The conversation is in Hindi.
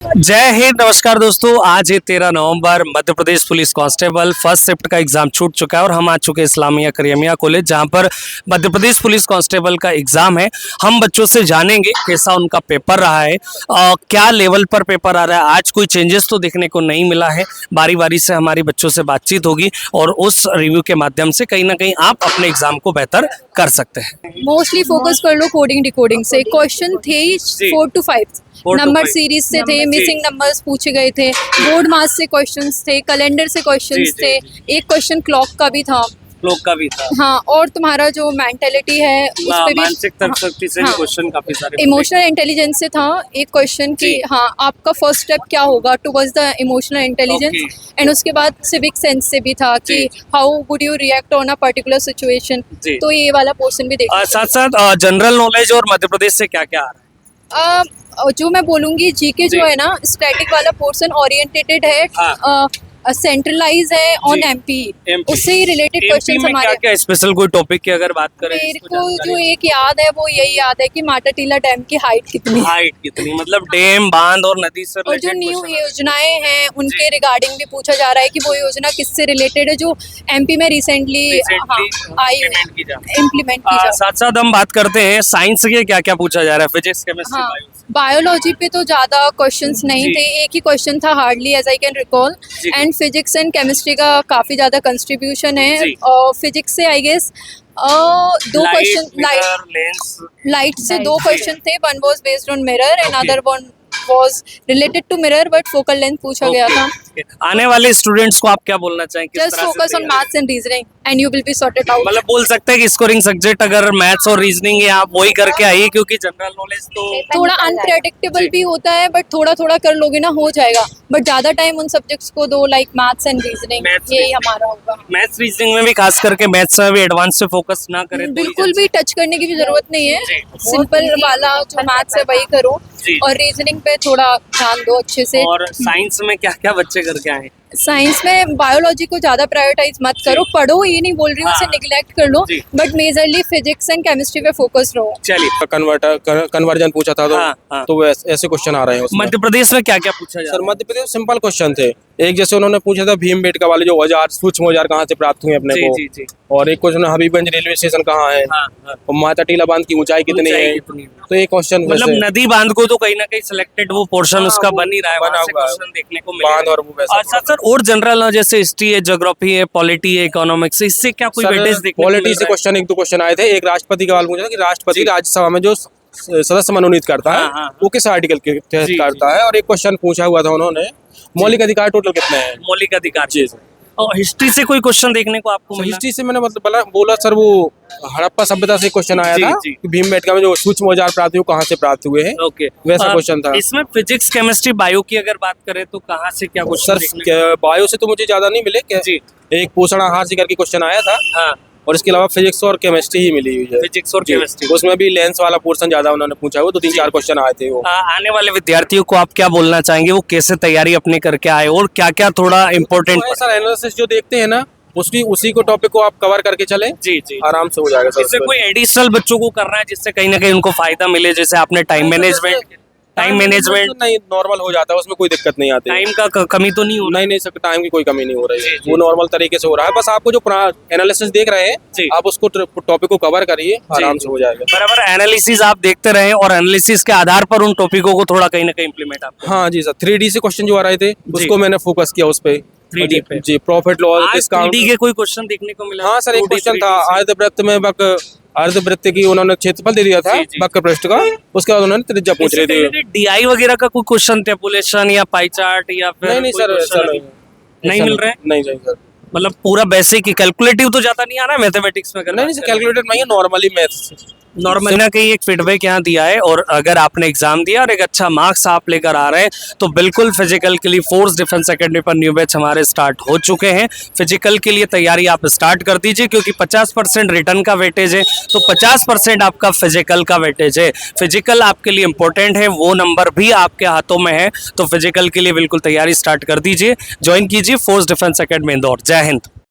जय हिंद। नमस्कार दोस्तों, आज है 13 नवंबर। Madhya Pradesh police constable first shift का एग्जाम छूट चुका है और हम आ चुके हैं इस्लामिया करियमिया कॉलेज, जहां पर मध्य प्रदेश पुलिस कांस्टेबल का एग्जाम है। हम बच्चों से जानेंगे कैसा उनका पेपर रहा है, क्या लेवल पर पेपर आ रहा है। आज कोई चेंजेस तो देखने को नहीं मिला है। बारी बारी से हमारी बच्चों से बातचीत होगी और उस रिव्यू के माध्यम से कहीं ना कहीं आप अपने एग्जाम को बेहतर कर सकते हैं। मोस्टली फोकस कर लो कोडिंग डिकोडिंग से। क्वेश्चन थे 4 to 5 नंबर सीरीज से थे, मिसिंग नंबर्स पूछे गए थे, बोर्ड मास से क्वेश्चंस थे, कैलेंडर से क्वेश्चंस थे, एक क्वेश्चन क्लॉक का भी था। क्लॉक का भी था। हाँ, और तुम्हारा जो मेंटेलिटी है उस पे भी मानसिक शक्ति से क्वेश्चन काफी सारे। इमोशनल इंटेलिजेंस से था एक क्वेश्चन कि हाँ आपका फर्स्ट स्टेप क्या होगा towards the emotional intelligence. And उसके बाद सिविक सेंस से भी था कि how would you react on a particular situation. तो ये वाला पोर्शन भी देखा। साथ साथ जनरल नॉलेज और मध्य प्रदेश से क्या क्या आ रहा है? जो मैं बोलूंगी जीके जो है ना, स्टैटिक वाला पोर्शन ओरिएंटेटेड है, सेंट्रलाइज है ऑन एमपी, उससे ही रिलेटेड क्वेश्चन हमारे। क्या स्पेशल कोई टॉपिक की अगर बात करें? मेरे को जो एक याद है वो यही याद है कि माटाटीला डैम की हाइट कितनी, मतलब डैम, बांध और नदी से और जो न्यू योजनाएं हैं उनके रिगार्डिंग भी पूछा जा रहा है कि वो योजना किससे रिलेटेड है जो एमपी में रिसेंटली आई इम्प्लीमेंट की जा। साथ साथ हम बात करते हैं साइंस के क्या क्या पूछा जा रहा है, फिजिक्स, केमिस्ट्री, बायोलॉजी पे तो ज्यादा क्वेश्चंस नहीं थे, एक ही क्वेश्चन था hardly as I can recall. And physics and chemistry का काफी ज्यादा कंट्रीब्यूशन है। और फिजिक्स से आई गेस 2 क्वेश्चन लाइट से 2 क्वेश्चन थे। One was based on mirror and other one was related to mirror but focal length पूछा गया था। आने वाले स्टूडेंट्स को आप क्या बोलना चाहेंगे? Just focus on maths and reasoning and you will be sorted out। मतलब बोल सकते हैं कि स्कोरिंग सब्जेक्ट अगर मैथ्स और रीजनिंग है आप वही करके आइए, क्योंकि जनरल नॉलेज तो थोड़ा अनप्रेडिक्टेबल भी होता है, बट थोड़ा थोड़ा कर लोगे ना हो जाएगा। बट ज्यादा टाइम उन सब्जेक्ट्स को दो, लाइक मैथ्स एंड रीजनिंग, यही हमारा होगा। मैथ्स रीजनिंग में भी खास करके मैथ्स में भी एडवांस से फोकस ना करें, बिल्कुल भी टच करने की भी जरूरत नहीं है। सिंपल वाला जो मैथ्स है वही करो और रीजनिंग पे थोड़ा ध्यान दो अच्छे से। और साइंस में क्या क्या बच्चे करके आए? साइंस में बायोलॉजी को ज्यादा प्रायोरिटाइज मत करो, पढ़ो ये नहीं बोल रही हूँ, उसे निग्लेक्ट कर लो, but majorly physics and chemistry पे फोकस रहो। चलिए, कन्वर्जन पूछा था तो ऐसे क्वेश्चन आ रहे हैं। मध्य प्रदेश में क्या क्या पूछा जा रहा है? Sir Madhya Pradesh simple question थे। एक जैसे उन्होंने पूछा था भीमबेटका वाले जो औजार, सूक्ष्म औजार कहाँ से प्राप्त हुए अपने को, और एक क्वेश्चन हबीबगंज रेलवे स्टेशन कहाँ है, और माताटीला बांध की ऊंचाई कितनी है। तो ये क्वेश्चन मतलब नदी बांध को तो कहीं ना कहीं सिलेक्टेड वो पोर्शन उसका बन ही रहा है, वहाँ से क्वेश्चन देखने को मिलेगा। और वो वैसा सर और जनरल जैसे हिस्ट्री है, ज्योग्राफी है, पॉलिटी है, इकोनॉमिक्स, इससे क्या कोई वेटेज देखने को मिल रहा है? पॉलिटी से क्वेश्चन 1-2 क्वेश्चन आए थे। एक राष्ट्रपति का सवाल पूछा था कि राष्ट्रपति राज्यसभा में जो सदस्य मनोनीत करता है वो किस आर्टिकल के तहत करता है, और एक क्वेश्चन पूछा हुआ था उन्होंने मौलिक अधिकार टोटल कितने हैं। मौलिक अधिकार जी। और हिस्ट्री से कोई क्वेश्चन देखने को आपको मिला? हिस्ट्री से मैंने मतलब बोला सर, वो हड़प्पा सभ्यता से क्वेश्चन आया था कि भीमबेटका में जो सूक्ष्म औजार प्राप्त हुए कहाँ से प्राप्त हुए हैं। ओके, वैसा क्वेश्चन था। इसमें फिजिक्स, केमिस्ट्री, बायो की अगर बात करें तो कहाँ से क्या क्वेश्चन? सर बायो से तो मुझे ज्यादा नहीं मिले जी। एक पोषण आहार से करके क्वेश्चन आया था, और इसके अलावा फिजिक्स और केमिस्ट्री ही मिली हुई है। फिजिक्स और केमिस्ट्री, उसमें भी लेंस वाला पोर्शन ज्यादा उन्होंने पूछा हुआ, 2-3-4 क्वेश्चन आए थे वो। आने वाले विद्यार्थियों को आप क्या बोलना चाहेंगे, वो कैसे तैयारी अपने करके आए और क्या क्या थोड़ा इम्पोर्टेंट? सर एनालिसिस जो देखते हैं ना, उसी को टॉपिक को आप कवर करके चले जी, आराम से हो जाएगा सर। इससे कोई एडिशनल बच्चों को करना है जिससे कहीं ना कहीं उनको फायदा मिले, जैसे आपने टाइम मैनेजमेंट नहीं नॉर्मल हो जाता है, उसमें कोई दिक्कत नहीं आती। टाइम का कमी तो नहीं हो? नहीं सर, टाइम की कोई कमी नहीं हो रही है, वो नॉर्मल तरीके से हो रहा है। बस आपको जो एनालिसिस देख रहे हैं आप उसको टॉपिक को कवर करिए, आराम से हो जाएगा। बराबर एनालिसिस आप देखते रहे और एनालिसिस के आधार पर उन टॉपिकों को थोड़ा कहीं ना कहीं इम्प्लीमेंट आप। हाँ जी सर, 3D से क्वेश्चन जो आ रहे थे उसको मैंने फोकस किया उस पे। 3D पे जी, प्रॉफिट लॉस डिस्काउंट 3D के कोई क्वेश्चन देखने को मिला? हाँ सर, एक क्वेश्चन था अर्धवृत्त में अर्धवृत्त की उन्होंने क्षेत्रफल दे दिया था वक्र पृष्ठ का, उसके बाद उन्होंने त्रिज्या पूछ रही थी। डीआई वगैरह का कोई क्वेश्चन, टेबुलेशन या पाई चार्ट या फिर? नहीं सर, नहीं मिल रहा है। नहीं सर, मतलब पूरा बेसिक कैलकुलेटिव तो ज्यादा नहीं आ रहा है मैथमेटिक्स में? नहीं सर, कैलकुलेटर नहीं है, नॉर्मली मैथ्स नॉर्मल ना कहीं एक फीडबैक यहाँ दिया है। और अगर आपने एग्जाम दिया और एक अच्छा मार्क्स आप लेकर आ रहे हैं तो बिल्कुल फिजिकल के लिए फोर्स डिफेंस एकेडमी पर न्यू बैच हमारे स्टार्ट हो चुके हैं। फिजिकल के लिए तैयारी आप स्टार्ट कर दीजिए, क्योंकि 50% रिटर्न का वेटेज है तो 50% आपका फिजिकल का वेटेज है। फिजिकल आपके लिए इंपॉर्टेंट है, वो नंबर भी आपके हाथों में है, तो फिजिकल के लिए बिल्कुल तैयारी स्टार्ट कर दीजिए। ज्वाइन कीजिए फोर्स डिफेंस एकेडमी इंदौर। जय हिंद।